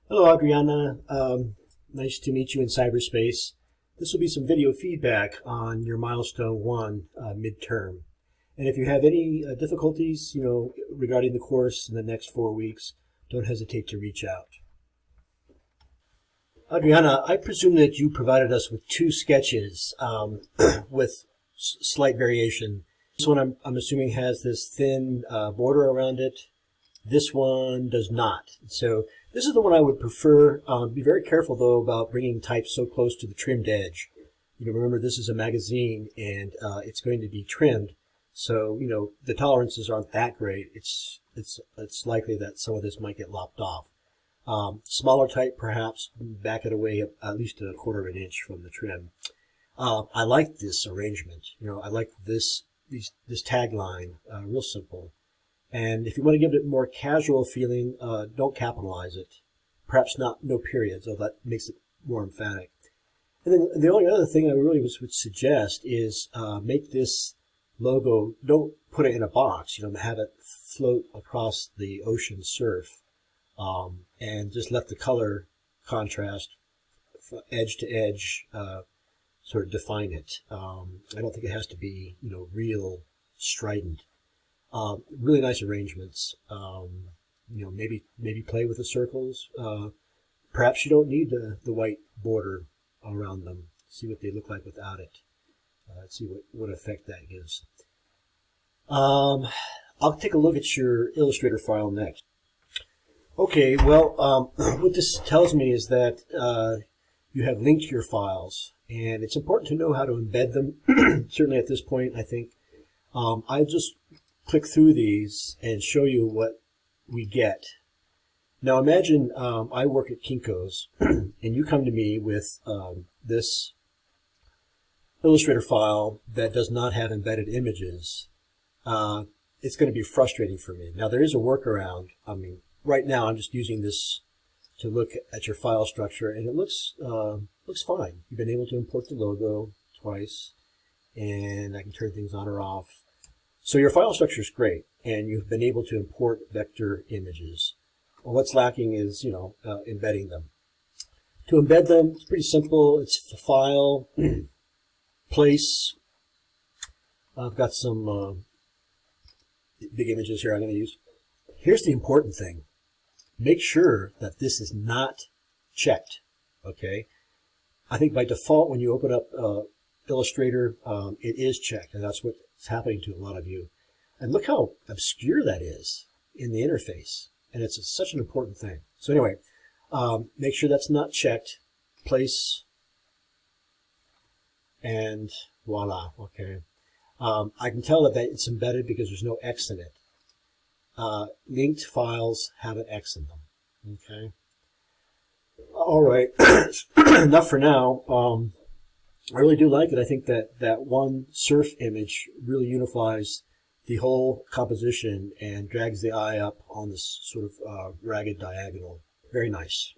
Hello, Adriana. Nice to meet you in cyberspace. This will be some video feedback on your milestone one midterm. And if you have any difficulties, regarding the course in the next 4 weeks, don't hesitate to reach out. Adriana, I presume that you provided us with two sketches with slight variation. This one I'm assuming has this thin border around it. This one does not. So this is the one I would prefer. Be very careful, though, about bringing type so close to the trimmed edge. Remember, this is a magazine, and it's going to be trimmed. So, the tolerances aren't that great. It's likely that some of this might get lopped off. Smaller type, perhaps, back it away at least a quarter of an inch from the trim. I like this arrangement. I like this tagline, real simple. And if you want to give it a more casual feeling, don't capitalize it. Perhaps no periods, though that makes it more emphatic. And then the only other thing I really would suggest is make this logo, don't put it in a box, have it float across the ocean surf, and just let the color contrast edge to edge sort of define it. I don't think it has to be, real strident. Really nice arrangements. Maybe play with the circles. Perhaps you don't need the white border around them. See what they look like without it. See what effect that gives. I'll take a look at your Illustrator file next. Okay, well, what this tells me is that you have linked your files, and it's important to know how to embed them. Certainly at this point, I think. I just click through these and show you what we get. Now imagine I work at Kinko's and you come to me with this Illustrator file that does not have embedded images. It's going to be frustrating for me. Now there is a workaround. Right now I'm just using this to look at your file structure, and it looks fine. You've been able to import the logo twice, and I can turn things on or off. So your file structure is great, and you've been able to import vector images. Well, what's lacking is, embedding them. To embed them, it's pretty simple. It's File, Place. I've got some big images here I'm going to use. Here's the important thing. Make sure that this is not checked, okay? I think by default, when you open up Illustrator, it is checked, and that's what's happening to a lot of you. And look how obscure that is in the interface, and it's such an important thing. So anyway, make sure that's not checked. Place, and voila, okay. I can tell that it's embedded because there's no X in it. Linked files have an X in them, okay. All right, enough for now. I really do like it. I think that one surf image really unifies the whole composition and drags the eye up on this sort of ragged diagonal. Very nice.